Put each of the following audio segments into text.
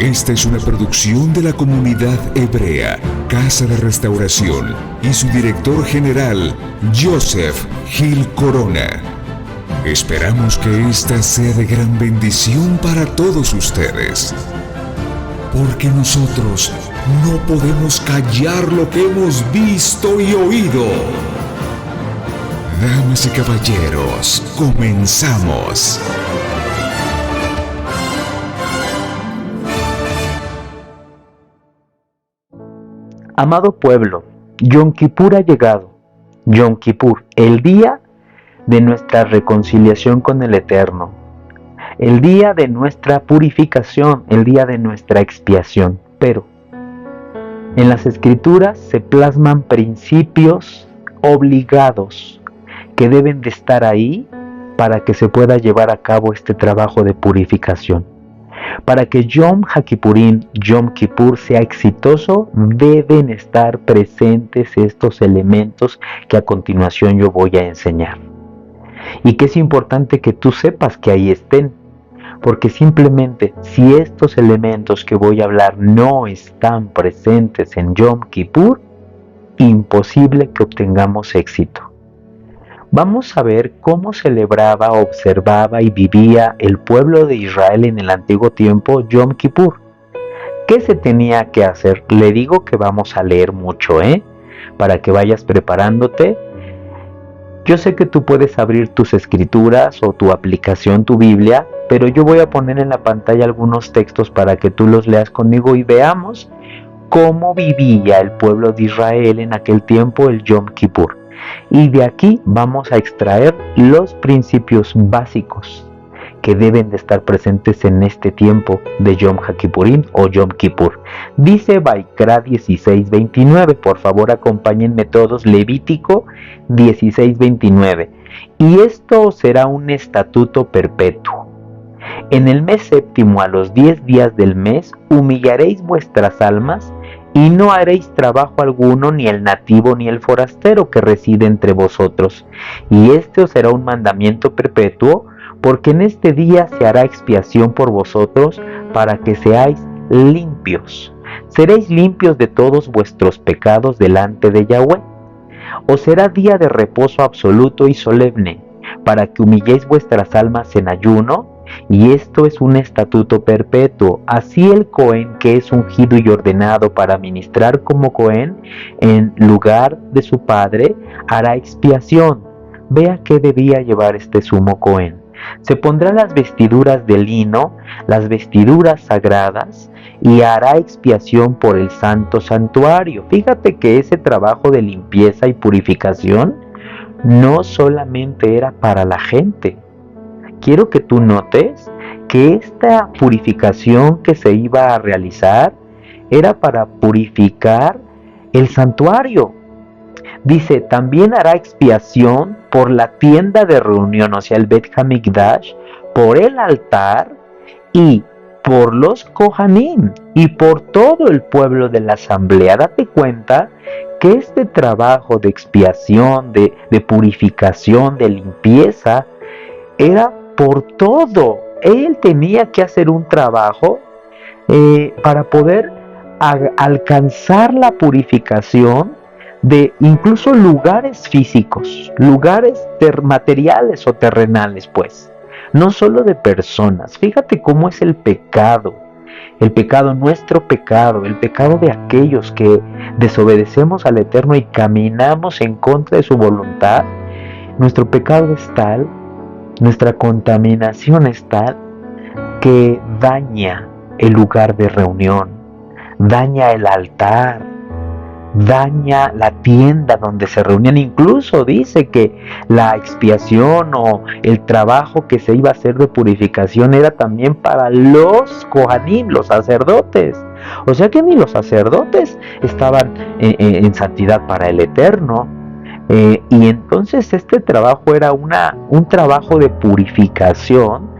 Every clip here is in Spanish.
Esta es una producción de la comunidad hebrea, Casa de Restauración, y su director general, Joseph Gil Corona. Esperamos que esta sea de gran bendición para todos ustedes, porque nosotros no podemos callar lo que hemos visto y oído. Damas y caballeros, comenzamos. Amado pueblo, Yom Kippur ha llegado. Yom Kippur, el día de nuestra reconciliación con el Eterno, el día de nuestra purificación, el día de nuestra expiación. Pero en las Escrituras se plasman principios obligados que deben de estar ahí para que se pueda llevar a cabo este trabajo de purificación. Para que Yom HaKippurim, Yom Kippur, sea exitoso, deben estar presentes estos elementos que a continuación yo voy a enseñar. Y que es importante que tú sepas que ahí estén, porque simplemente si estos elementos que voy a hablar no están presentes en Yom Kippur, imposible que obtengamos éxito. Vamos a ver cómo celebraba, observaba y vivía el pueblo de Israel en el antiguo tiempo Yom Kippur. ¿Qué se tenía que hacer? Le digo que vamos a leer mucho, para que vayas preparándote. Yo sé que tú puedes abrir tus escrituras o tu aplicación, tu Biblia, pero yo voy a poner en la pantalla algunos textos para que tú los leas conmigo y veamos cómo vivía el pueblo de Israel en aquel tiempo el Yom Kippur. Y de aquí vamos a extraer los principios básicos que deben de estar presentes en este tiempo de Yom HaKippurim o Yom Kippur. Dice Vaikra 16:29, por favor acompáñenme todos, Levítico 16:29. Y esto será un estatuto perpetuo. En el mes séptimo, a los 10 días del mes, humillaréis vuestras almas y no haréis trabajo alguno, ni el nativo ni el forastero que reside entre vosotros. Y este os será un mandamiento perpetuo, porque en este día se hará expiación por vosotros, para que seáis limpios. Seréis limpios de todos vuestros pecados delante de Yahweh. Os será día de reposo absoluto y solemne, para que humilléis vuestras almas en ayuno, y esto es un estatuto perpetuo. Así el Cohen, que es ungido y ordenado para ministrar como Cohen en lugar de su padre, hará expiación. Vea qué debía llevar este sumo Cohen. Se pondrá las vestiduras de lino, las vestiduras sagradas, y hará expiación por el santo santuario. Fíjate que ese trabajo de limpieza y purificación no solamente era para la gente. Quiero que tú notes que esta purificación que se iba a realizar era para purificar el santuario. Dice, también hará expiación por la tienda de reunión, o sea, el Bet Hamikdash, por el altar y por los Kohanim y por todo el pueblo de la asamblea. Date cuenta que este trabajo de expiación, de purificación, de limpieza, era por todo. Él tenía que hacer un trabajo para poder alcanzar la purificación de incluso lugares físicos, lugares materiales o terrenales, pues, no solo de personas. Fíjate cómo es el pecado, nuestro pecado, el pecado de aquellos que desobedecemos al Eterno y caminamos en contra de su voluntad. Nuestro pecado es tal, nuestra contaminación es tal, que daña el lugar de reunión, daña el altar, daña la tienda donde se reunían. Incluso dice que la expiación o el trabajo que se iba a hacer de purificación era también para los Kohanim, los sacerdotes. O sea que ni los sacerdotes estaban en santidad para el Eterno. Y entonces este trabajo era un trabajo de purificación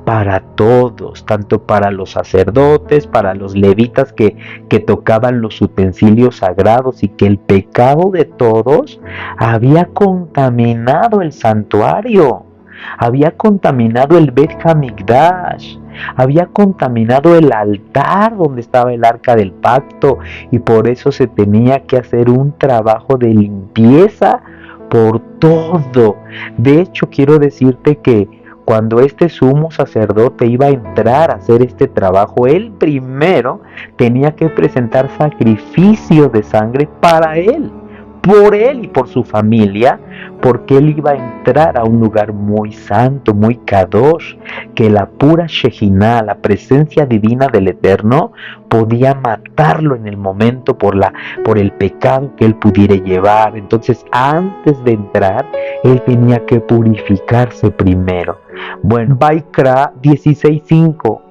para todos, tanto para los sacerdotes, para los levitas que tocaban los utensilios sagrados, y que el pecado de todos había contaminado el santuario. había contaminado el Bet Hamikdash, había contaminado el altar donde estaba el arca del pacto, y por eso se tenía que hacer un trabajo de limpieza por todo. De hecho, quiero decirte que cuando este sumo sacerdote iba a entrar a hacer este trabajo, él primero tenía que presentar sacrificio de sangre para él, por él y por su familia, porque él iba a entrar a un lugar muy santo, muy kadosh, que la pura Shejinah, la presencia divina del Eterno, podía matarlo en el momento por el pecado que él pudiera llevar. Entonces, antes de entrar, él tenía que purificarse primero. Bueno, Vaikra 16:5.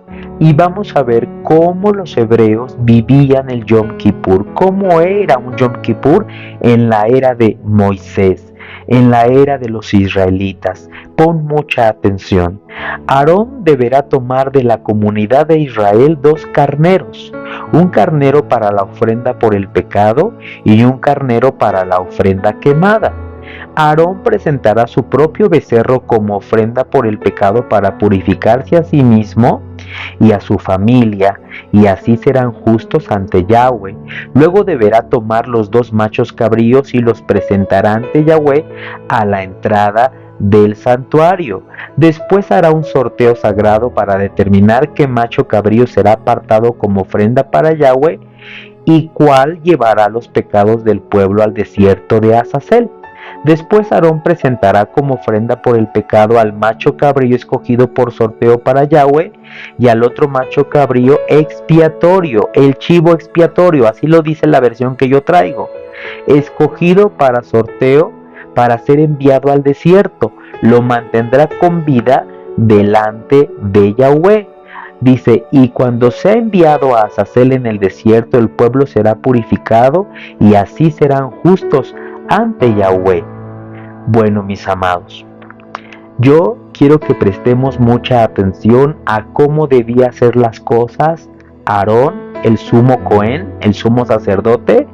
Y vamos a ver cómo los hebreos vivían el Yom Kippur, cómo era un Yom Kippur en la era de Moisés, en la era de los israelitas. Pon mucha atención. Aarón deberá tomar de la comunidad de Israel 2 carneros, un carnero para la ofrenda por el pecado y un carnero para la ofrenda quemada. Aarón presentará su propio becerro como ofrenda por el pecado para purificarse a sí mismo y a su familia, y así serán justos ante Yahweh. Luego deberá tomar los 2 machos cabríos y los presentará ante Yahweh a la entrada del santuario. Después hará un sorteo sagrado para determinar qué macho cabrío será apartado como ofrenda para Yahweh y cuál llevará los pecados del pueblo al desierto de Azazel. Después Aarón presentará como ofrenda por el pecado al macho cabrío escogido por sorteo para Yahweh y al otro macho cabrío expiatorio, el chivo expiatorio, así lo dice la versión que yo traigo, escogido para sorteo para ser enviado al desierto. Lo mantendrá con vida delante de Yahweh. Dice, y cuando sea enviado a Azazel en el desierto, el pueblo será purificado y así serán justos ante Yahweh. Bueno, mis amados, yo quiero que prestemos mucha atención a cómo debía hacer las cosas Aarón, el sumo Cohen, el sumo sacerdote,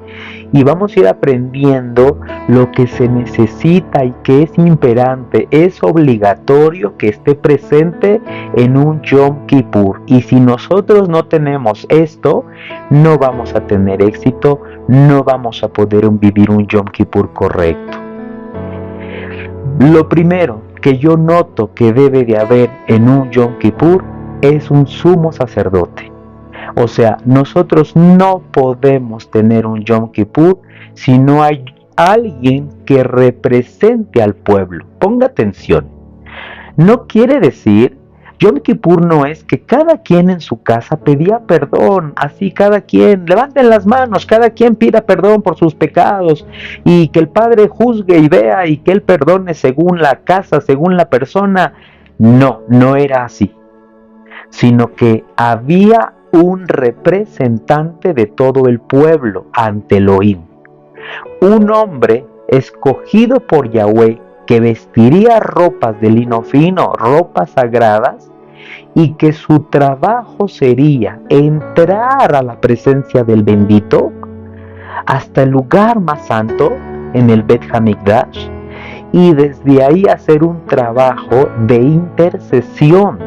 y vamos a ir aprendiendo lo que se necesita y que es imperante, es obligatorio que esté presente en un Yom Kippur. Y si nosotros no tenemos esto, no vamos a tener éxito, no vamos a poder vivir un Yom Kippur correcto. Lo primero que yo noto que debe de haber en un Yom Kippur es un sumo sacerdote. O sea, nosotros no podemos tener un Yom Kippur si no hay alguien que represente al pueblo. Ponga atención. No quiere decir, Yom Kippur no es que cada quien en su casa pedía perdón, así cada quien, levanten las manos, cada quien pida perdón por sus pecados y que el Padre juzgue y vea y que Él perdone según la casa, según la persona. No, no era así, sino que había un representante de todo el pueblo ante Elohim, un hombre escogido por Yahweh que vestiría ropas de lino fino, ropas sagradas, y que su trabajo sería entrar a la presencia del bendito hasta el lugar más santo en el Bet Hamikdash y desde ahí hacer un trabajo de intercesión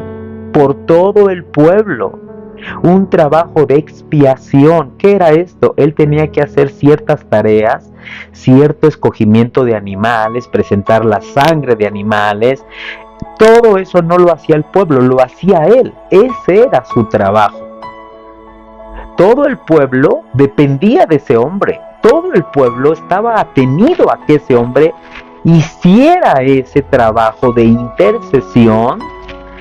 por todo el pueblo. Un trabajo de expiación. ¿Qué era esto? Él tenía que hacer ciertas tareas, cierto escogimiento de animales, presentar la sangre de animales. Todo eso no lo hacía el pueblo, lo hacía él. Ese era su trabajo. Todo el pueblo dependía de ese hombre. Todo el pueblo estaba atenido a que ese hombre hiciera ese trabajo de intercesión.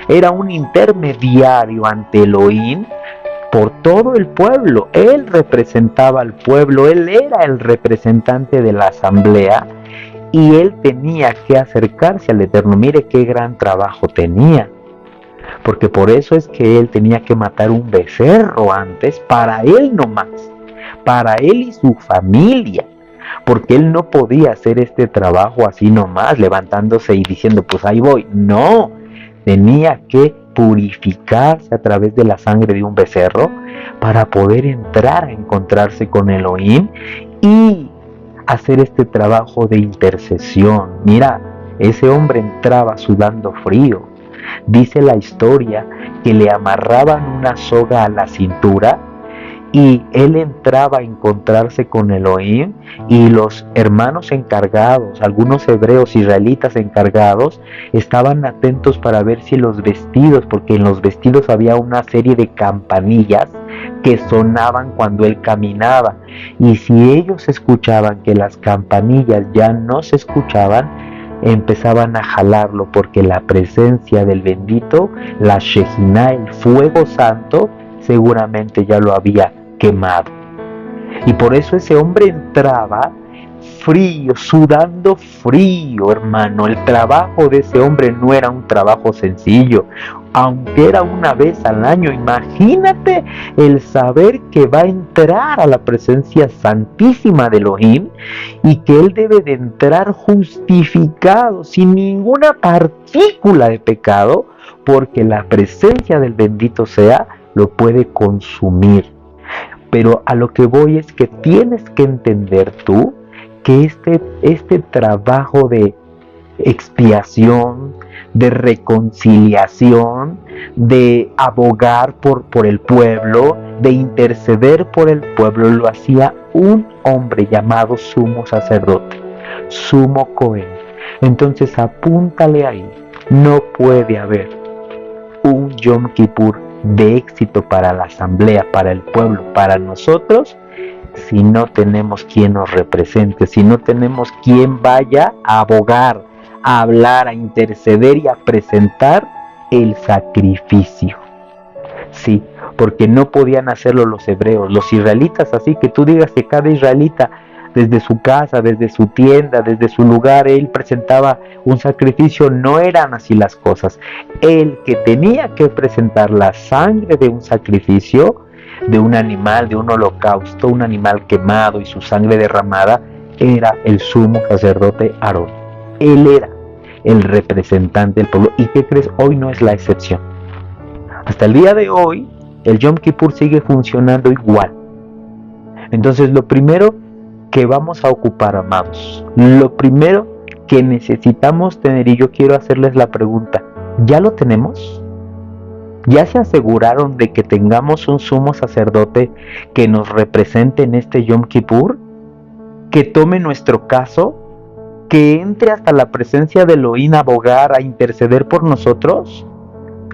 Era un intermediario ante Elohim por todo el pueblo. Él representaba al pueblo, él era el representante de la asamblea y él tenía que acercarse al Eterno. Mire qué gran trabajo tenía, porque por eso es que él tenía que matar un becerro antes, para él nomás, para él y su familia, porque él no podía hacer este trabajo así nomás, levantándose y diciendo, pues ahí voy. No, tenía que purificarse a través de la sangre de un becerro para poder entrar a encontrarse con Elohim y hacer este trabajo de intercesión. Mira, Ese hombre entraba sudando frío. Dice la historia que le amarraban una soga a la cintura y él entraba a encontrarse con Elohim, y los hermanos encargados, algunos hebreos israelitas encargados, estaban atentos para ver si los vestidos, porque en los vestidos había una serie de campanillas que sonaban cuando él caminaba, y si ellos escuchaban que las campanillas ya no se escuchaban, empezaban a jalarlo, porque la presencia del bendito, la Shejinah, el fuego santo, seguramente ya lo había quemado. Y por eso ese hombre entraba frío, sudando frío, hermano. El trabajo de ese hombre no era un trabajo sencillo, aunque era una vez al año. Imagínate el saber que va a entrar a la presencia santísima de Elohim y que él debe de entrar justificado, sin ninguna partícula de pecado, porque la presencia del bendito sea lo puede consumir. Pero a lo que voy es que tienes que entender tú que este trabajo de expiación, de reconciliación, de abogar por el pueblo, de interceder por el pueblo, lo hacía un hombre llamado sumo sacerdote, sumo Cohen. Entonces apúntale ahí, no puede haber un Yom Kippur de éxito para la asamblea, para el pueblo, para nosotros, si no tenemos quien nos represente, si no tenemos quien vaya a abogar, a hablar, a interceder y a presentar el sacrificio. Sí, porque no podían hacerlo los hebreos, los israelitas, así que tú digas que cada israelita desde su casa, desde su tienda, desde su lugar, él presentaba un sacrificio. No eran así las cosas. El que tenía que presentar la sangre de un sacrificio, de un animal, de un holocausto, un animal quemado y su sangre derramada, era el sumo sacerdote Aarón. Él era el representante del pueblo. ¿Y qué crees? Hoy no es la excepción. Hasta el día de hoy, el Yom Kippur sigue funcionando igual. Entonces, lo primero que vamos a ocupar, amados, lo primero que necesitamos tener, y yo quiero hacerles la pregunta, ¿ya lo tenemos? ¿Ya se aseguraron de que tengamos un sumo sacerdote que nos represente en este Yom Kippur? Que tome nuestro caso, que entre hasta la presencia de Elohim a abogar, a interceder por nosotros.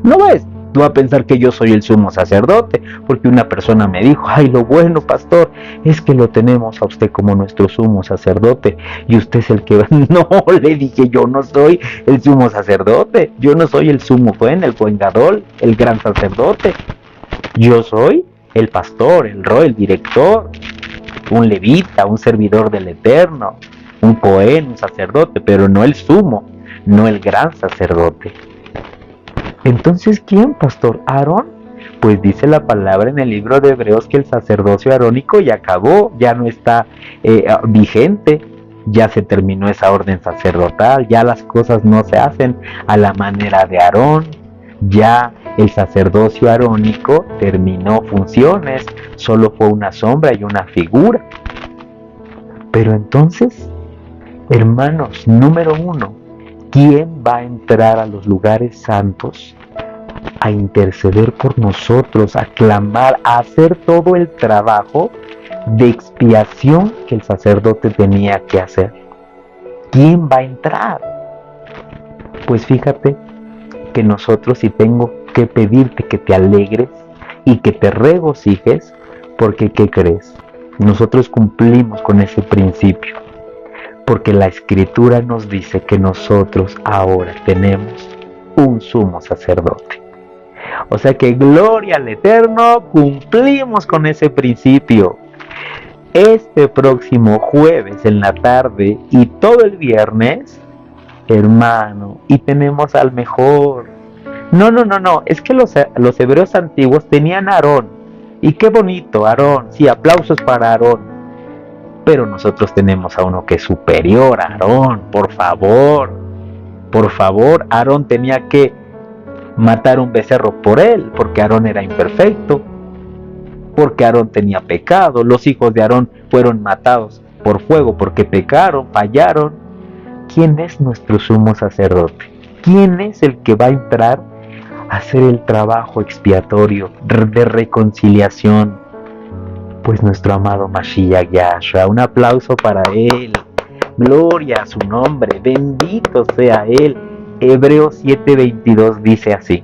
No ves, tú vas a pensar que yo soy el sumo sacerdote, porque una persona me dijo, ay, lo bueno, pastor, es que lo tenemos a usted como nuestro sumo sacerdote, y usted es el que... No, le dije, yo no soy el sumo sacerdote, yo no soy el sumo Cohen, el Cohen Gadol, el gran sacerdote. Yo soy el pastor, el rey, el director, un levita, un servidor del Eterno, un Cohen, un sacerdote, pero no el sumo, no el gran sacerdote. Entonces, ¿quién, pastor? ¿Aarón? Pues dice la palabra en el libro de Hebreos que el sacerdocio arónico ya acabó, ya no está vigente, ya se terminó esa orden sacerdotal, ya las cosas no se hacen a la manera de Aarón, ya el sacerdocio arónico terminó funciones, solo fue una sombra y una figura. Pero entonces, hermanos, número uno, ¿quién va a entrar a los lugares santos a interceder por nosotros, a clamar, a hacer todo el trabajo de expiación que el sacerdote tenía que hacer? ¿Quién va a entrar? Pues fíjate que nosotros, sí tengo que pedirte que te alegres y que te regocijes, porque ¿qué crees? Nosotros cumplimos con ese principio. Porque la Escritura nos dice que nosotros ahora tenemos un sumo sacerdote. O sea que gloria al Eterno, cumplimos con ese principio. Este próximo jueves en la tarde y todo el viernes, hermano, y tenemos al mejor. No, es que los hebreos antiguos tenían a Aarón. Y qué bonito, Aarón, sí, aplausos para Aarón. Pero nosotros tenemos a uno que es superior a Aarón, por favor, Aarón tenía que matar un becerro por él, porque Aarón era imperfecto, porque Aarón tenía pecado, los hijos de Aarón fueron matados por fuego porque pecaron, fallaron. ¿quién es nuestro sumo sacerdote? ¿Quién es el que va a entrar a hacer el trabajo expiatorio de reconciliación? Pues nuestro amado Mashiach Yahshua. Un aplauso para él. Gloria a su nombre. Bendito sea él. Hebreos 7:22 dice así: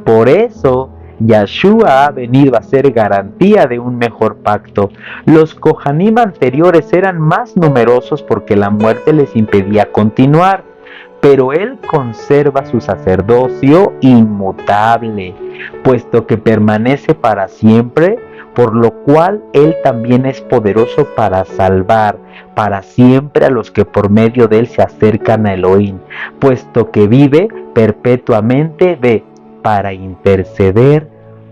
por eso Yahshua ha venido a ser garantía de un mejor pacto. Los Kohanim anteriores eran más numerosos porque la muerte les impedía continuar, pero él conserva su sacerdocio inmutable, puesto que permanece para siempre, por lo cual él también es poderoso para salvar para siempre a los que por medio de él se acercan a Elohim, puesto que vive perpetuamente, para interceder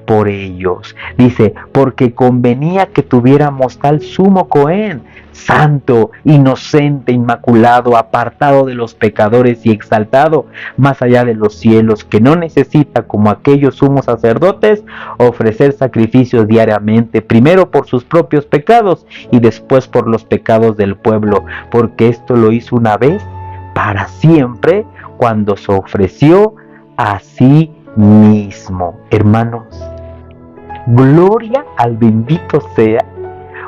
por ellos. Dice, porque convenía que tuviéramos tal sumo Cohen, santo, inocente, inmaculado, apartado de los pecadores y exaltado más allá de los cielos, que no necesita, como aquellos sumos sacerdotes, ofrecer sacrificios diariamente, primero por sus propios pecados y después por los pecados del pueblo, porque esto lo hizo una vez para siempre, cuando se ofreció a sí mismo. Hermanos, gloria al bendito sea,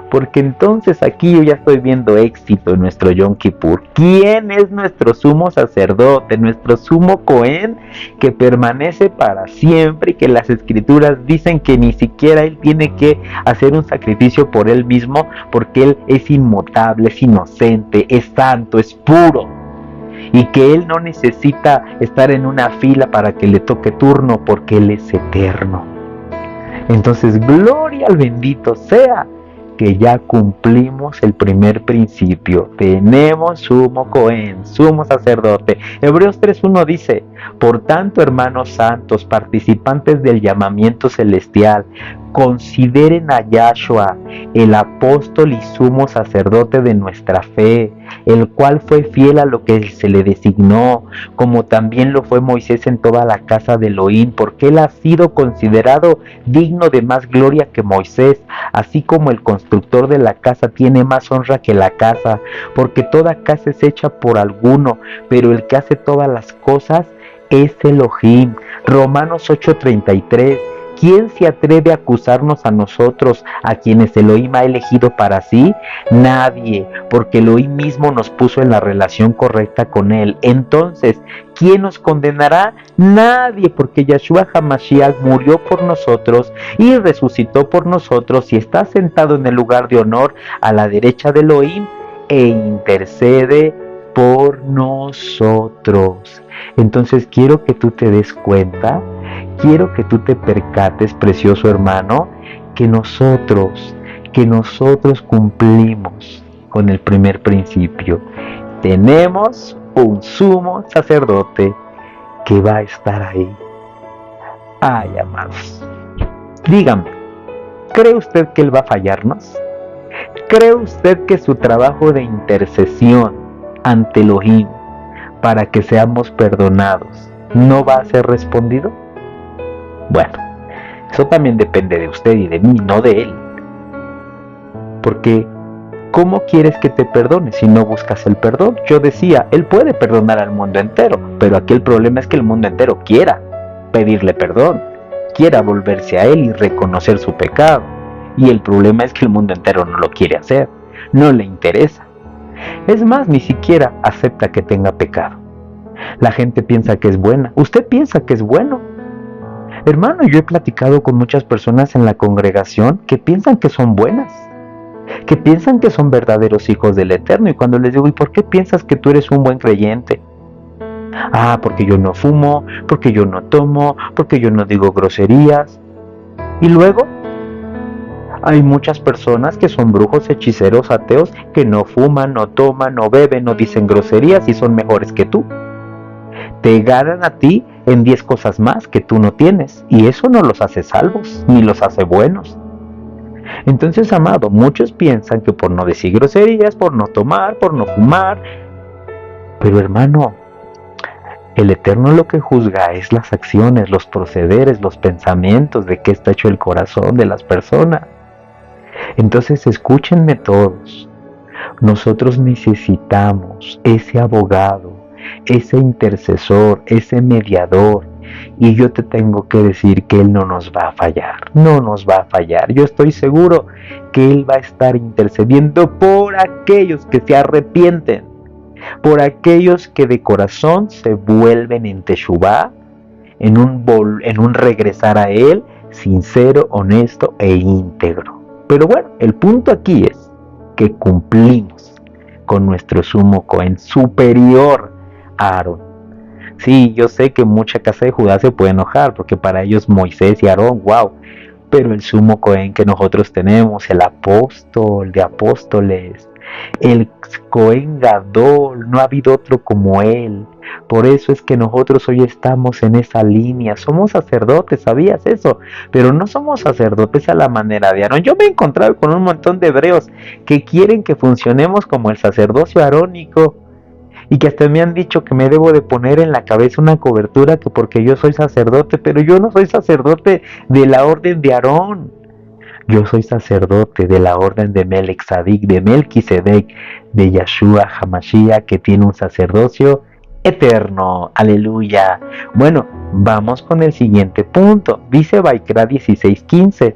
porque entonces aquí yo ya estoy viendo éxito en nuestro Yom Kippur. ¿Quién es nuestro sumo sacerdote, nuestro sumo Cohen, que permanece para siempre y que las escrituras dicen que ni siquiera él tiene que hacer un sacrificio por él mismo, porque él es inmutable, es inocente, es santo, es puro, y que él no necesita estar en una fila para que le toque turno, porque él es eterno? Entonces, gloria al bendito sea, que ya cumplimos el primer principio. Tenemos sumo Cohen, sumo sacerdote. Hebreos 3:1 dice: por tanto, hermanos santos, participantes del llamamiento celestial, consideren a Yahshua, el apóstol y sumo sacerdote de nuestra fe, el cual fue fiel a lo que se le designó, como también lo fue Moisés en toda la casa de Elohim, porque él ha sido considerado digno de más gloria que Moisés, así como el constructor de la casa tiene más honra que la casa, porque toda casa es hecha por alguno, pero el que hace todas las cosas es Elohim. Romanos 8:33. ¿Quién se atreve a acusarnos a nosotros, a quienes Elohim ha elegido para sí? Nadie, porque Elohim mismo nos puso en la relación correcta con él. Entonces, ¿quién nos condenará? Nadie, porque Yahshua HaMashiach murió por nosotros y resucitó por nosotros y está sentado en el lugar de honor a la derecha de Elohim e intercede por nosotros. Entonces quiero que tú te des cuenta, quiero que tú te percates, precioso hermano, que nosotros cumplimos con el primer principio. Tenemos un sumo sacerdote que va a estar ahí. Ay, amados, dígame, ¿cree usted que él va a fallarnos? ¿Cree usted que su trabajo de intercesión ante Elohim para que seamos perdonados no va a ser respondido? Bueno, eso también depende de usted y de mí, no de él. Porque, ¿cómo quieres que te perdone si no buscas el perdón? Yo decía, él puede perdonar al mundo entero, pero aquí el problema es que el mundo entero quiera pedirle perdón, quiera volverse a él y reconocer su pecado. Y el problema es que el mundo entero no lo quiere hacer, no le interesa. Es más, ni siquiera acepta que tenga pecado. La gente piensa que es buena. ¿Usted piensa que es bueno? Hermano, yo he platicado con muchas personas en la congregación que piensan que son buenas, que piensan que son verdaderos hijos del Eterno. Y cuando les digo, ¿y por qué piensas que tú eres un buen creyente? Ah, porque yo no fumo, porque yo no tomo, porque yo no digo groserías. Y luego hay muchas personas que son brujos, hechiceros, ateos, que no fuman, no toman, no beben, no dicen groserías y son mejores que tú. Te ganan a ti en 10 cosas más que tú no tienes, y eso no los hace salvos, ni los hace buenos. Entonces, amado, muchos piensan que por no decir groserías, por no tomar, por no fumar, pero hermano, el Eterno lo que juzga es las acciones, los procederes, los pensamientos, de qué está hecho el corazón de las personas. Entonces escúchenme todos, Nosotros necesitamos ese abogado, ese intercesor, ese mediador. Y yo te tengo que decir que Él no nos va a fallar, no nos va a fallar. Yo estoy seguro que Él va a estar intercediendo por aquellos que se arrepienten, por aquellos que de corazón se vuelven en Teshuvá, en un regresar a Él sincero, honesto e íntegro. Pero bueno, el punto aquí es que cumplimos con nuestro sumo Cohen superior a Aarón. Sí, yo sé que mucha casa de Judá se puede enojar porque para ellos Moisés y Aarón, wow, pero el sumo Cohen que nosotros tenemos, el apóstol de apóstoles, el Cohen Gadol, no ha habido otro como él. Por eso es que nosotros hoy estamos en esa línea. Somos sacerdotes, ¿sabías eso? Pero no somos sacerdotes a la manera de Aarón. Yo me he encontrado con un montón de hebreos que quieren que funcionemos como el sacerdocio arónico. Y que hasta me han dicho que me debo de poner en la cabeza una cobertura que porque yo soy sacerdote, pero yo no soy sacerdote de la orden de Aarón. Yo soy sacerdote de la orden de Melech Tzadik, de Melquisedec, de Yeshua HaMashiach, que tiene un sacerdocio eterno. Aleluya. Bueno, vamos con el siguiente punto. Dice Vaikra 16:15.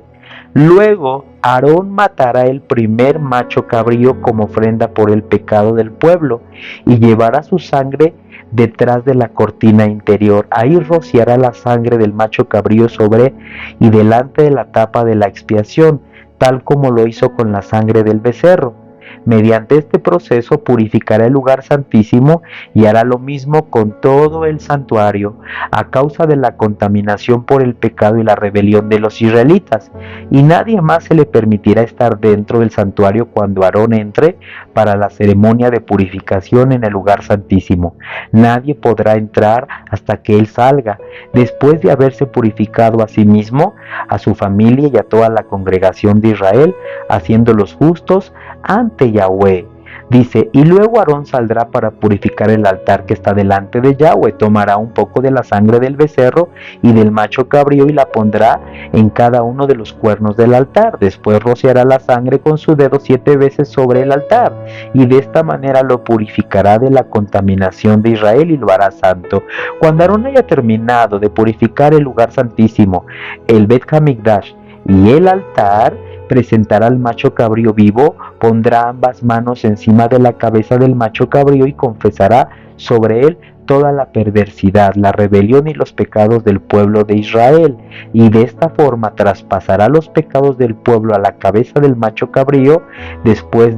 Luego Aarón matará el primer macho cabrío como ofrenda por el pecado del pueblo y llevará su sangre detrás de la cortina interior. Ahí rociará la sangre del macho cabrío sobre y delante de la tapa de la expiación, tal como lo hizo con la sangre del becerro. Mediante este proceso purificará el lugar santísimo y hará lo mismo con todo el santuario a causa de la contaminación por el pecado y la rebelión de los israelitas. Y nadie más se le permitirá estar dentro del santuario cuando Aarón entre para la ceremonia de purificación en el lugar santísimo. Nadie podrá entrar hasta que él salga, después de haberse purificado a sí mismo, a su familia y a toda la congregación de Israel, haciéndolos justos ante Yahweh. Dice, y luego Aarón saldrá para purificar el altar que está delante de Yahweh, tomará un poco de la sangre del becerro y del macho cabrío y la pondrá en cada uno de los cuernos del altar. Después rociará la sangre con su dedo 7 veces sobre el altar, y de esta manera lo purificará de la contaminación de Israel y lo hará santo. Cuando Aarón haya terminado de purificar el lugar santísimo, el Bet Hamikdash y el altar, presentará al macho cabrío vivo, pondrá ambas manos encima de la cabeza del macho cabrío y confesará sobre él toda la perversidad, la rebelión y los pecados del pueblo de Israel, y de esta forma traspasará los pecados del pueblo a la cabeza del macho cabrío. Después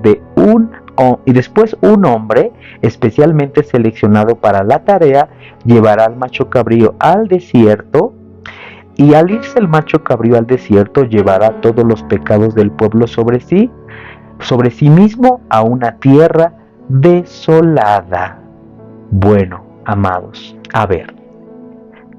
un hombre especialmente seleccionado para la tarea llevará al macho cabrío al desierto. Y al irse el macho cabrío al desierto, llevará todos los pecados del pueblo sobre sí mismo, a una tierra desolada. Bueno, amados, a ver,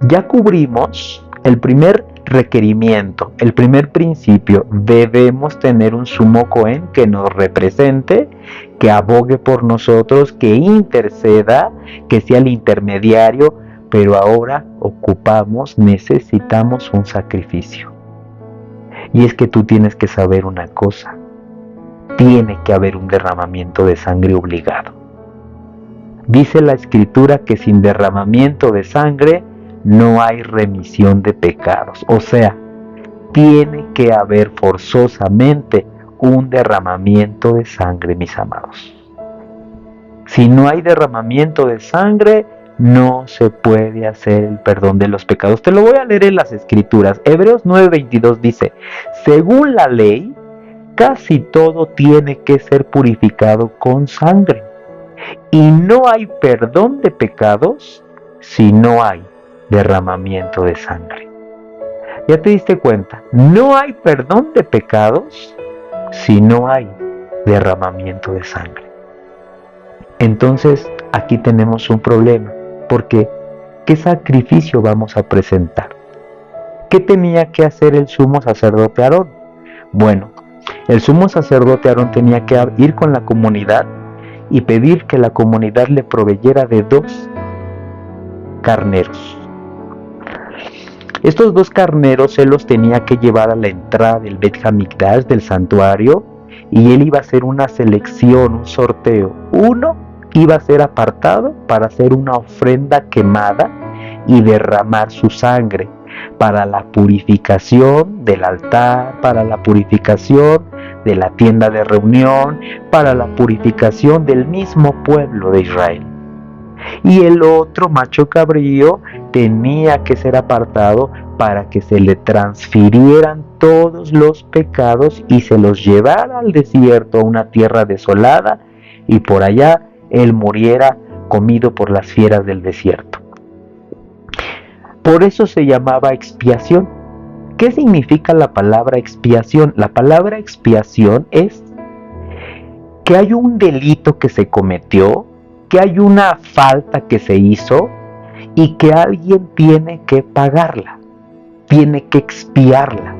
ya cubrimos el primer requerimiento, el primer principio. Debemos tener un sumo Cohen que nos represente, que abogue por nosotros, que interceda, que sea el intermediario. Pero ahora necesitamos un sacrificio. Y es que tú tienes que saber una cosa. Tiene que haber un derramamiento de sangre obligado. Dice la Escritura que sin derramamiento de sangre no hay remisión de pecados. O sea, tiene que haber forzosamente un derramamiento de sangre, mis amados. Si no hay derramamiento de sangre, no se puede hacer el perdón de los pecados. Te lo voy a leer en las Escrituras. Hebreos 9:22 dice, según la ley, casi todo tiene que ser purificado con sangre. Y no hay perdón de pecados si no hay derramamiento de sangre. ¿Ya te diste cuenta? No hay perdón de pecados si no hay derramamiento de sangre. Entonces, aquí tenemos un problema. Porque, ¿qué sacrificio vamos a presentar? ¿Qué tenía que hacer el sumo sacerdote Aarón? Bueno, el sumo sacerdote Aarón tenía que ir con la comunidad y pedir que la comunidad le proveyera de 2 carneros. Estos 2 carneros él los tenía que llevar a la entrada del Bet Hamikdash, del santuario, y él iba a hacer una selección, un sorteo. Uno iba a ser apartado para hacer una ofrenda quemada y derramar su sangre para la purificación del altar, para la purificación de la tienda de reunión, para la purificación del mismo pueblo de Israel. Y el otro macho cabrío tenía que ser apartado para que se le transfirieran todos los pecados y se los llevara al desierto, a una tierra desolada, y por allá él muriera comido por las fieras del desierto. Por eso se llamaba expiación. ¿Qué significa la palabra expiación? La palabra expiación es que hay un delito que se cometió, que hay una falta que se hizo y que alguien tiene que pagarla, tiene que expiarla.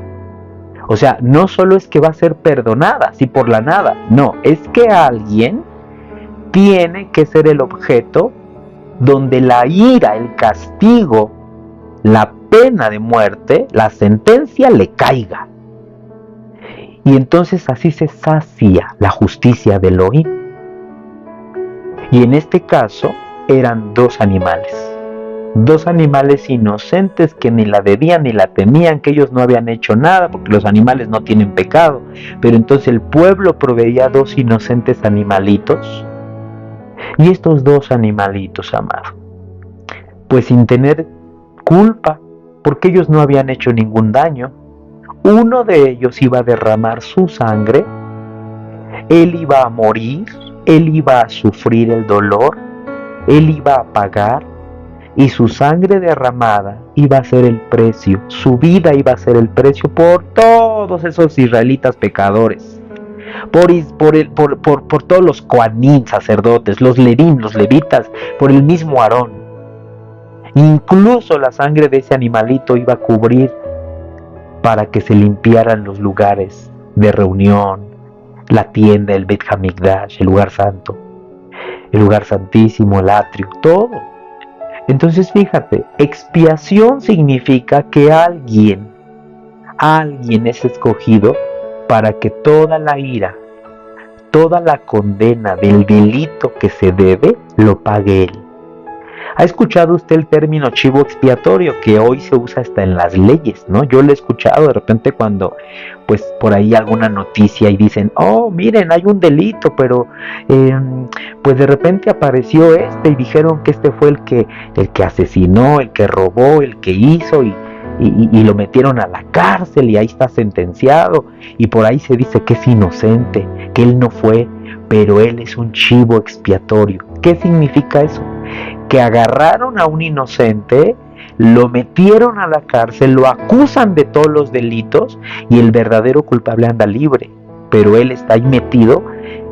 O sea, no solo es que va a ser perdonada así por la nada, no, es que alguien tiene que ser el objeto donde la ira, el castigo, la pena de muerte, la sentencia le caiga. Y entonces así se sacia la justicia de Elohim. Y en este caso eran dos animales inocentes que ni la debían ni la temían, que ellos no habían hecho nada porque los animales no tienen pecado. Pero entonces el pueblo proveía dos inocentes animalitos. Y estos dos animalitos, amado, pues sin tener culpa, porque ellos no habían hecho ningún daño, uno de ellos iba a derramar su sangre, él iba a morir, él iba a sufrir el dolor, él iba a pagar, y su sangre derramada iba a ser el precio, su vida iba a ser el precio por todos esos israelitas pecadores, por todos los coanín, sacerdotes, los levín, los levitas, por el mismo Aarón. Incluso la sangre de ese animalito iba a cubrir para que se limpiaran los lugares de reunión, la tienda, el Beit Hamikdash, el lugar santo, el lugar santísimo, el atrio, todo. Entonces fíjate, expiación significa que alguien es escogido para que toda la ira, toda la condena del delito que se debe, lo pague él. ¿Ha escuchado usted el término chivo expiatorio que hoy se usa hasta en las leyes, ¿no? Yo lo he escuchado de repente cuando, pues, por ahí alguna noticia y dicen, oh, miren, hay un delito, pero, pues de repente apareció y dijeron que este fue el que asesinó, el que robó, el que hizo y lo metieron a la cárcel y ahí está sentenciado y por ahí se dice que es inocente, que él no fue, pero él es un chivo expiatorio. ¿Qué significa eso? Que agarraron a un inocente, lo metieron a la cárcel, lo acusan de todos los delitos y el verdadero culpable anda libre, pero él está ahí metido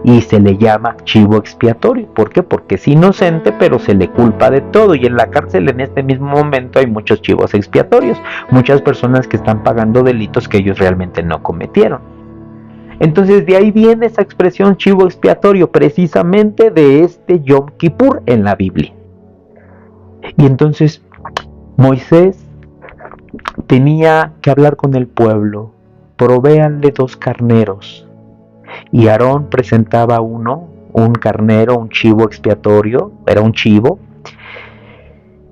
y se le llama chivo expiatorio. ¿Por qué? Porque es inocente, pero se le culpa de todo, y en la cárcel en este mismo momento hay muchos chivos expiatorios, muchas personas que están pagando delitos que ellos realmente no cometieron. Entonces de ahí viene esa expresión chivo expiatorio, precisamente de este Yom Kippur en la Biblia. Y entonces Moisés tenía que hablar con el pueblo, provéanle 2 carneros, y Aarón presentaba uno, un carnero, un chivo expiatorio, era un chivo,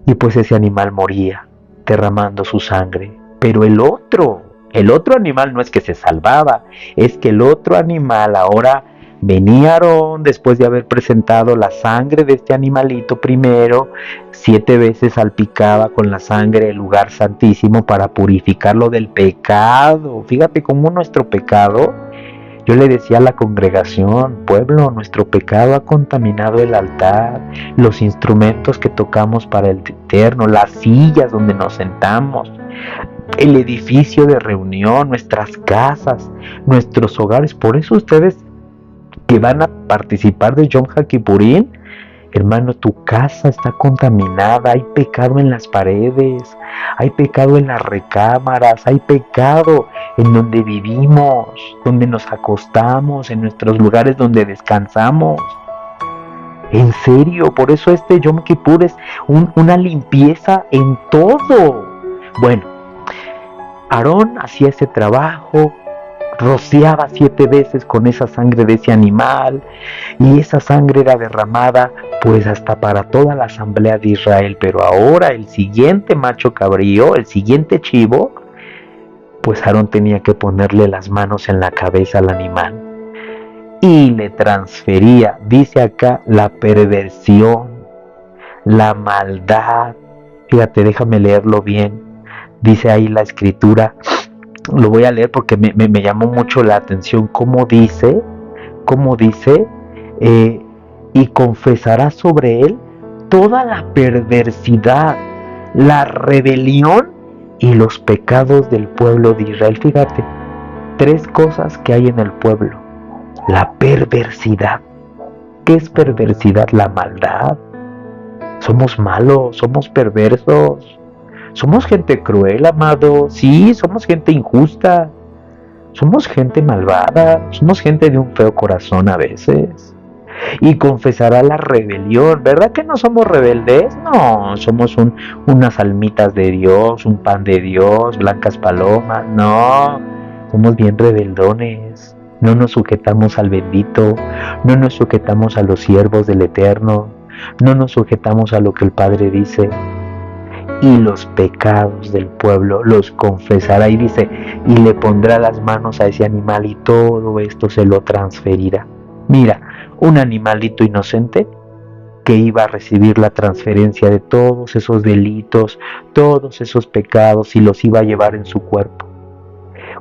y pues ese animal moría derramando su sangre. Pero el otro animal no es que se salvaba, es que el otro animal ahora venía Aarón después de haber presentado la sangre de este animalito primero, 7 veces salpicaba con la sangre el lugar santísimo para purificarlo del pecado. Fíjate cómo nuestro pecado, yo le decía a la congregación, pueblo, nuestro pecado ha contaminado el altar, los instrumentos que tocamos para el Eterno, las sillas donde nos sentamos, el edificio de reunión, nuestras casas, nuestros hogares. Por eso ustedes que van a participar de Yom HaKippurim, hermano, tu casa está contaminada, hay pecado en las paredes, hay pecado en las recámaras, hay pecado en donde vivimos, donde nos acostamos, en nuestros lugares donde descansamos. En serio, por eso este Yom Kippur es una limpieza en todo. Bueno, Aarón hacía ese trabajo, rociaba 7 veces con esa sangre de ese animal, y esa sangre era derramada pues hasta para toda la asamblea de Israel. Pero ahora el siguiente macho cabrío, el siguiente chivo, pues Aarón tenía que ponerle las manos en la cabeza al animal y le transfería, dice acá, la perversión, la maldad. Fíjate, déjame leerlo bien. Dice ahí la escritura, lo voy a leer porque me llamó mucho la atención cómo dice, y confesará sobre él toda la perversidad, la rebelión y los pecados del pueblo de Israel. Fíjate, 3 cosas que hay en el pueblo. La perversidad. ¿Qué es perversidad? La maldad. Somos malos, somos perversos. Somos gente cruel, amado. Sí, somos gente injusta. Somos gente malvada. Somos gente de un feo corazón a veces. Y confesará la rebelión. ¿Verdad que no somos rebeldes? No, somos unas almitas de Dios, un pan de Dios, blancas palomas. No, somos bien rebeldones. No nos sujetamos al bendito. No nos sujetamos a los siervos del Eterno. No nos sujetamos a lo que el Padre dice. Y los pecados del pueblo los confesará, y dice, y le pondrá las manos a ese animal y todo esto se lo transferirá. Mira, un animalito inocente que iba a recibir la transferencia de todos esos delitos, todos esos pecados, y los iba a llevar en su cuerpo.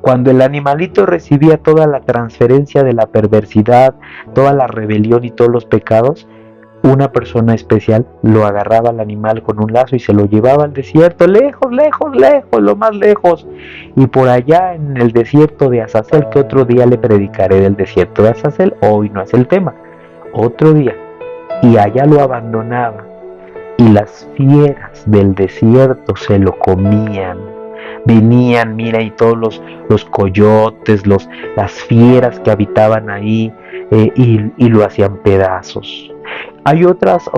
Cuando el animalito recibía toda la transferencia de la perversidad, toda la rebelión y todos los pecados, una persona especial lo agarraba al animal con un lazo y se lo llevaba al desierto, lejos, lejos, lejos, lo más lejos. Y por allá en el desierto de Azazel, que otro día le predicaré del desierto de Azazel, hoy no es el tema, otro día. Y allá lo abandonaba, y las fieras del desierto se lo comían. Venían, mira, y todos los coyotes, las fieras que habitaban ahí, y lo hacían pedazos. Hay otras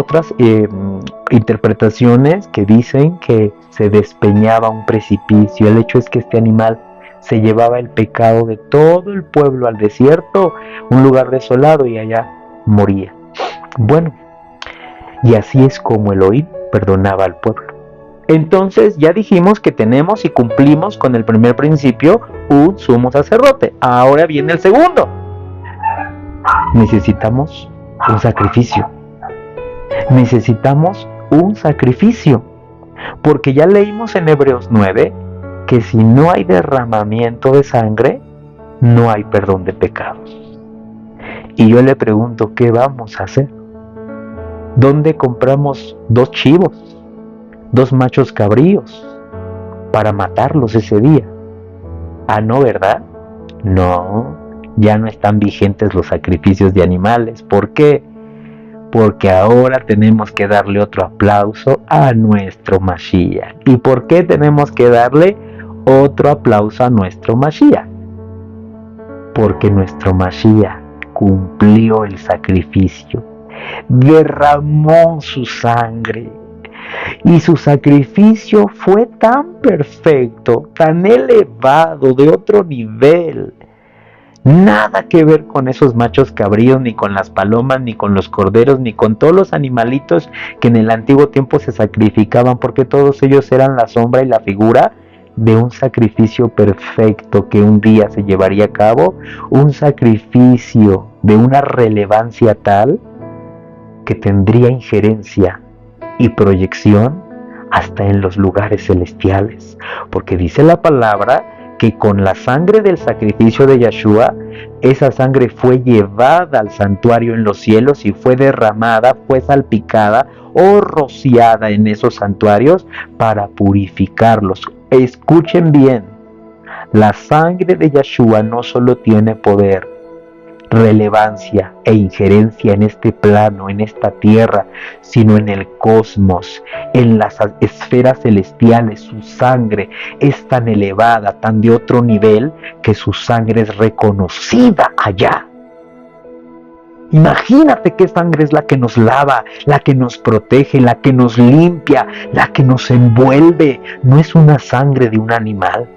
interpretaciones que dicen que se despeñaba un precipicio. El hecho es que este animal se llevaba el pecado de todo el pueblo al desierto, un lugar desolado, y allá moría. Bueno, y así es como Elohim perdonaba al pueblo. Entonces ya dijimos que tenemos y cumplimos con el primer principio, un sumo sacerdote. Ahora viene el segundo. Necesitamos un sacrificio. Necesitamos un sacrificio. Porque ya leímos en Hebreos 9 que si no hay derramamiento de sangre, no hay perdón de pecados. Y yo le pregunto, ¿qué vamos a hacer? ¿Dónde compramos 2 chivos, 2 machos cabríos para matarlos ese día? Ah, no, ¿verdad? No, ya no están vigentes los sacrificios de animales. ¿Por qué? Porque ahora tenemos que darle otro aplauso a nuestro Mashiach. ¿Y por qué tenemos que darle otro aplauso a nuestro Mashiach? Porque nuestro Mashiach cumplió el sacrificio, derramó su sangre, y su sacrificio fue tan perfecto, tan elevado, de otro nivel. Nada que ver con esos machos cabríos, ni con las palomas, ni con los corderos, ni con todos los animalitos que en el antiguo tiempo se sacrificaban, porque todos ellos eran la sombra y la figura de un sacrificio perfecto que un día se llevaría a cabo, un sacrificio de una relevancia tal que tendría injerencia y proyección hasta en los lugares celestiales, porque dice la palabra que con la sangre del sacrificio de Yeshua, esa sangre fue llevada al santuario en los cielos y fue derramada, fue salpicada o rociada en esos santuarios para purificarlos. Escuchen bien, la sangre de Yeshua no solo tiene poder, relevancia e injerencia en este plano, en esta tierra, sino en el cosmos, en las esferas celestiales. Su sangre es tan elevada, tan de otro nivel, que su sangre es reconocida allá. Imagínate qué sangre es la que nos lava, la que nos protege, la que nos limpia, la que nos envuelve. No es una sangre de un animal.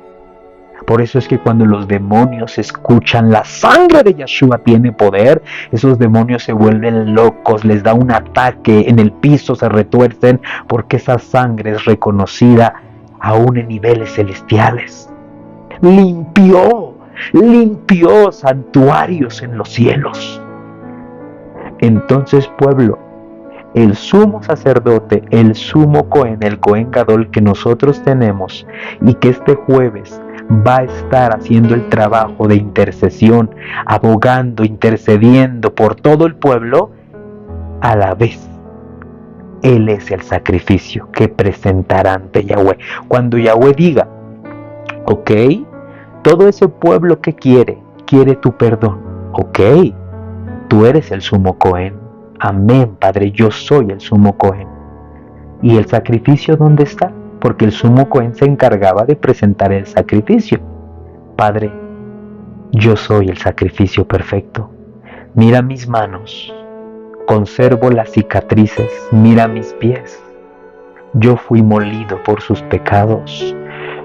Por eso es que cuando los demonios escuchan la sangre de Yeshua tiene poder, esos demonios se vuelven locos, les da un ataque, en el piso se retuercen, porque esa sangre es reconocida aún en niveles celestiales. Limpió santuarios en los cielos. Entonces, pueblo, el sumo sacerdote, el sumo Cohen, el Cohen Gadol que nosotros tenemos y que este jueves va a estar haciendo el trabajo de intercesión, abogando, intercediendo por todo el pueblo, a la vez Él es el sacrificio que presentará ante Yahweh. Cuando Yahweh diga, ok, todo ese pueblo que quiere tu perdón, ok, tú eres el sumo Cohen. Amén, Padre, yo soy el sumo Cohen. ¿Y el sacrificio dónde está? Porque el sumo Cohen se encargaba de presentar el sacrificio. Padre, yo soy el sacrificio perfecto. Mira mis manos, conservo las cicatrices, mira mis pies. Yo fui molido por sus pecados,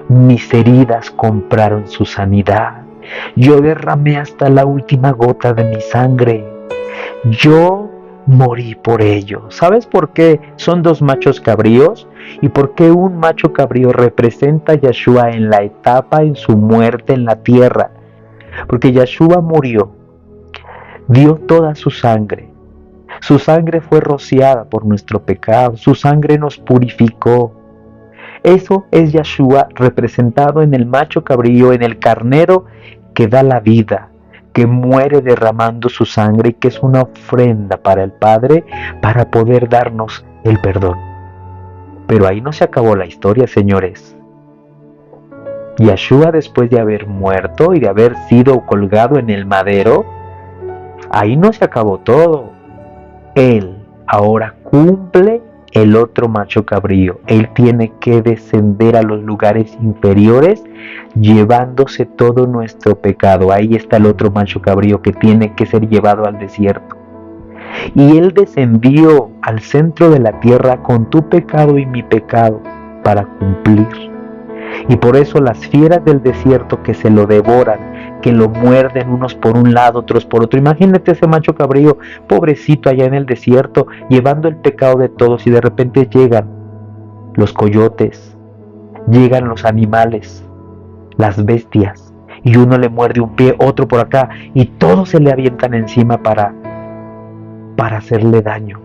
mis heridas compraron su sanidad. Yo derramé hasta la última gota de mi sangre. Yo morí por ellos. ¿Sabes por qué son dos machos cabríos? ¿Y por qué un macho cabrío representa a Yeshua en la etapa, en su muerte en la tierra? Porque Yeshua murió, dio toda su sangre. Su sangre fue rociada por nuestro pecado, su sangre nos purificó. Eso es Yeshua representado en el macho cabrío, en el carnero que da la vida, que muere derramando su sangre y que es una ofrenda para el Padre para poder darnos el perdón. Pero ahí no se acabó la historia, señores. Yeshua, después de haber muerto y de haber sido colgado en el madero, ahí no se acabó todo. Él ahora cumple el otro macho cabrío. Él tiene que descender a los lugares inferiores llevándose todo nuestro pecado. Ahí está el otro macho cabrío que tiene que ser llevado al desierto. Y Él descendió al centro de la tierra con tu pecado y mi pecado para cumplir. Y por eso las fieras del desierto que se lo devoran, que lo muerden unos por un lado, otros por otro. Imagínate ese macho cabrío, pobrecito allá en el desierto, llevando el pecado de todos, y de repente llegan los coyotes, llegan los animales, las bestias, y uno le muerde un pie, otro por acá, y todos se le avientan encima para hacerle daño.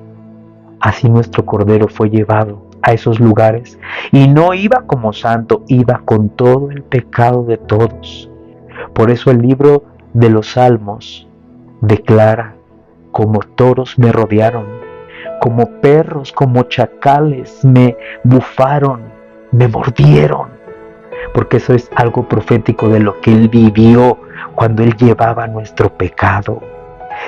Así nuestro Cordero fue llevado a esos lugares, y no iba como santo, iba con todo el pecado de todos. Por eso el libro de los Salmos declara: como toros me rodearon, como perros, como chacales me bufaron, me mordieron. Porque eso es algo profético de lo que Él vivió cuando Él llevaba nuestro pecado.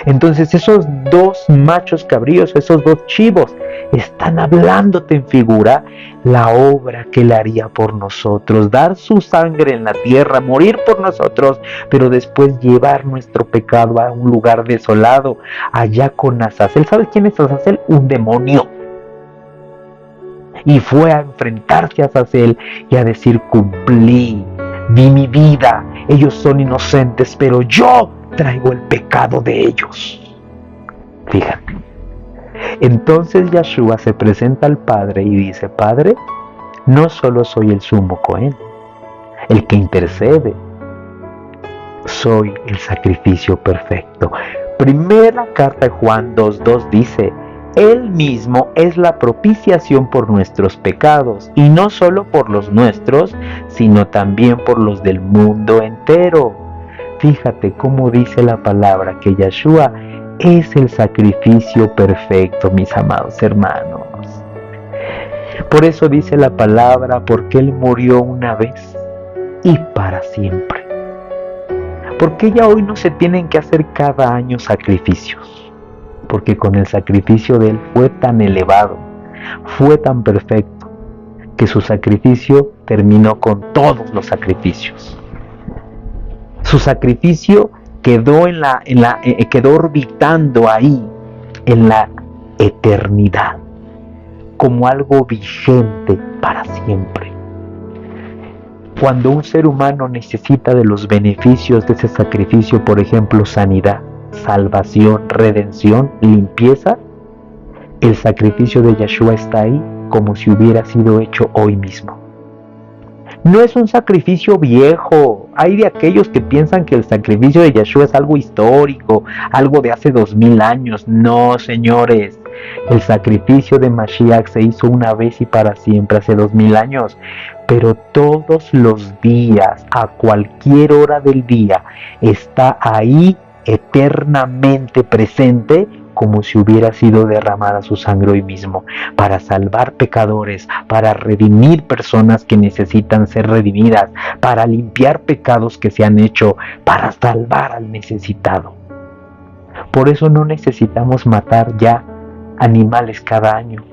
Entonces esos dos machos cabríos, esos dos chivos, están hablándote en figura la obra que Él haría por nosotros, dar su sangre en la tierra, morir por nosotros, pero después llevar nuestro pecado a un lugar desolado, allá con Azazel. ¿Sabes quién es Azazel? Un demonio. Y fue a enfrentarse a Azazel y a decir: cumplí, di mi vida, ellos son inocentes, pero yo traigo el pecado de ellos. Fíjate. Entonces Yeshua se presenta al Padre y dice: Padre, no solo soy el sumo Cohen, el que intercede, soy el sacrificio perfecto. Primera carta de Juan 2:2 dice: Él mismo es la propiciación por nuestros pecados, y no solo por los nuestros, sino también por los del mundo entero. Fíjate cómo dice la palabra que Yeshua es el sacrificio perfecto, mis amados hermanos. Por eso dice la palabra, porque Él murió una vez y para siempre. Porque ya hoy no se tienen que hacer cada año sacrificios, porque con el sacrificio de Él fue tan elevado, fue tan perfecto, que su sacrificio terminó con todos los sacrificios. Su sacrificio quedó quedó orbitando ahí en la eternidad, como algo vigente para siempre. Cuando un ser humano necesita de los beneficios de ese sacrificio, por ejemplo, sanidad, salvación, redención, limpieza, el sacrificio de Yeshua está ahí como si hubiera sido hecho hoy mismo. No es un sacrificio viejo. Hay de aquellos que piensan que el sacrificio de Yeshua es algo histórico, algo de hace 2000 años. No, señores. El sacrificio de Mashiach se hizo una vez y para siempre, hace 2000 años. Pero todos los días, a cualquier hora del día, está ahí eternamente presente, como si hubiera sido derramada su sangre hoy mismo, para salvar pecadores, para redimir personas que necesitan ser redimidas, para limpiar pecados que se han hecho, para salvar al necesitado. Por eso no necesitamos matar ya animales cada año,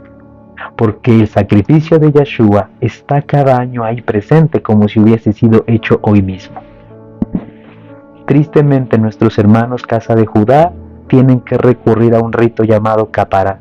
porque el sacrificio de Yeshua está cada año ahí presente, como si hubiese sido hecho hoy mismo. Tristemente, nuestros hermanos Casa de Judá tienen que recurrir a un rito llamado capará,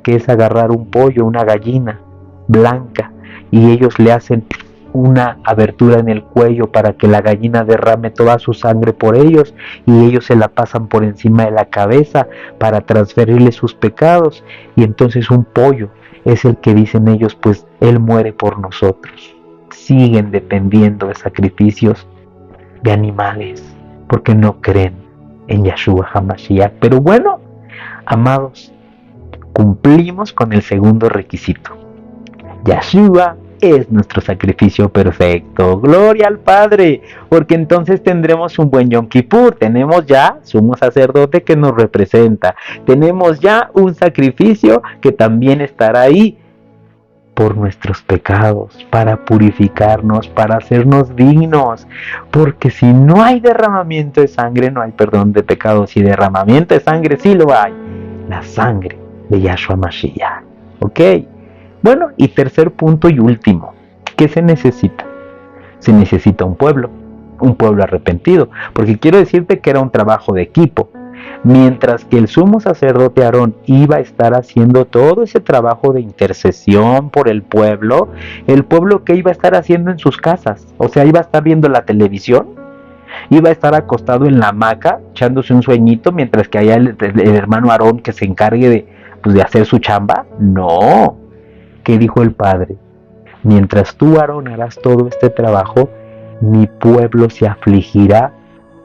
que es agarrar un pollo, una gallina blanca, y ellos le hacen una abertura en el cuello para que la gallina derrame toda su sangre por ellos, y ellos se la pasan por encima de la cabeza para transferirle sus pecados, y entonces un pollo es el que dicen ellos, pues él muere por nosotros. Siguen dependiendo de sacrificios de animales porque no creen en Yeshua HaMashiach. Pero bueno, amados, cumplimos con el segundo requisito. Yeshua es nuestro sacrificio perfecto. Gloria al Padre, porque entonces tendremos un buen Yom Kippur. Tenemos ya sumo sacerdote que nos representa. Tenemos ya un sacrificio que también estará ahí por nuestros pecados, para purificarnos, para hacernos dignos, porque si no hay derramamiento de sangre, no hay perdón de pecados, y derramamiento de sangre sí lo hay, la sangre de Yahshua Mashiach. ¿Ok? Bueno, y tercer punto y último, ¿qué se necesita? Se necesita un pueblo arrepentido, porque quiero decirte que era un trabajo de equipo. Mientras que el sumo sacerdote Aarón iba a estar haciendo todo ese trabajo de intercesión por el pueblo que iba a estar haciendo en sus casas, o sea, iba a estar viendo la televisión, iba a estar acostado en la hamaca, echándose un sueñito, mientras que allá el hermano Aarón que se encargue de hacer su chamba. No, ¿qué dijo el Padre? Mientras tú, Aarón, harás todo este trabajo, mi pueblo se afligirá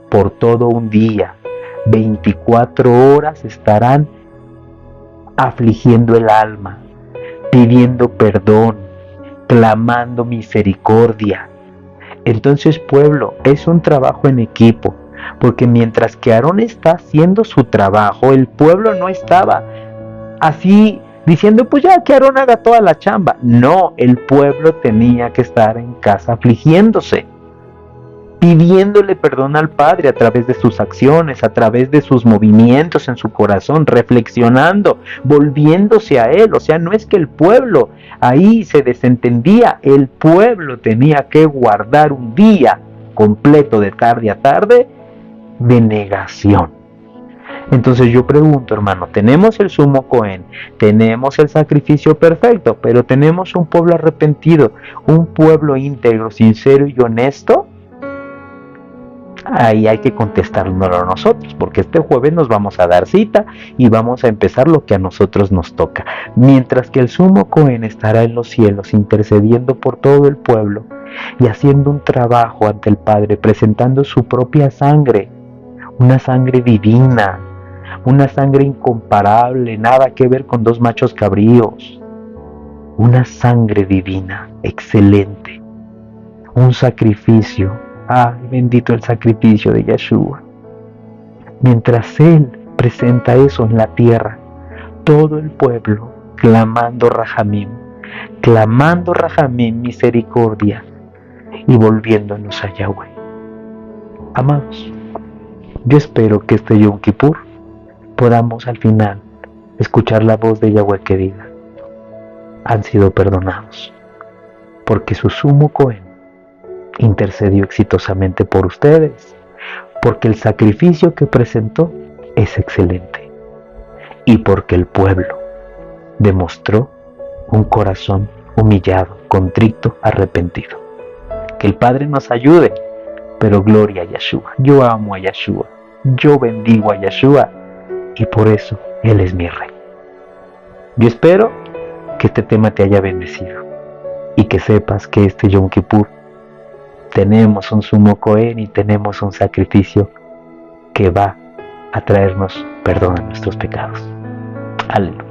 por todo un día. 24 horas estarán afligiendo el alma, pidiendo perdón, clamando misericordia. Entonces, pueblo, es un trabajo en equipo, porque mientras que Aarón está haciendo su trabajo, el pueblo no estaba así diciendo, pues ya que Aarón haga toda la chamba. No, el pueblo tenía que estar en casa afligiéndose, pidiéndole perdón al Padre a través de sus acciones, a través de sus movimientos en su corazón, reflexionando, volviéndose a Él. O sea, no es que el pueblo ahí se desentendía, el pueblo tenía que guardar un día completo de tarde a tarde de negación. Entonces yo pregunto, hermano, tenemos el sumo Cohen, tenemos el sacrificio perfecto, pero tenemos un pueblo arrepentido, un pueblo íntegro, sincero y honesto. Ahí hay que contestárnoslo nosotros, porque este jueves nos vamos a dar cita y vamos a empezar lo que a nosotros nos toca. Mientras que el sumo Cohen estará en los cielos intercediendo por todo el pueblo y haciendo un trabajo ante el Padre, presentando su propia sangre, una sangre divina, una sangre incomparable, nada que ver con dos machos cabríos, una sangre divina, excelente, un sacrificio. Ay, bendito el sacrificio de Yeshua. Mientras Él presenta eso en la tierra, todo el pueblo clamando Rahamim, misericordia, y volviéndonos a Yahweh. Amados, yo espero que este Yom Kippur podamos al final escuchar la voz de Yahweh que diga: han sido perdonados, porque su sumo Cohen intercedió exitosamente por ustedes, porque el sacrificio que presentó es excelente, y porque el pueblo demostró un corazón humillado, contrito, arrepentido. Que el Padre nos ayude, pero gloria a Yeshua. Yo amo a Yeshua, yo bendigo a Yeshua y por eso Él es mi Rey. Yo espero que este tema te haya bendecido y que sepas que este Yom Kippur tenemos un sumo Cohen y tenemos un sacrificio que va a traernos perdón a nuestros pecados. Aleluya.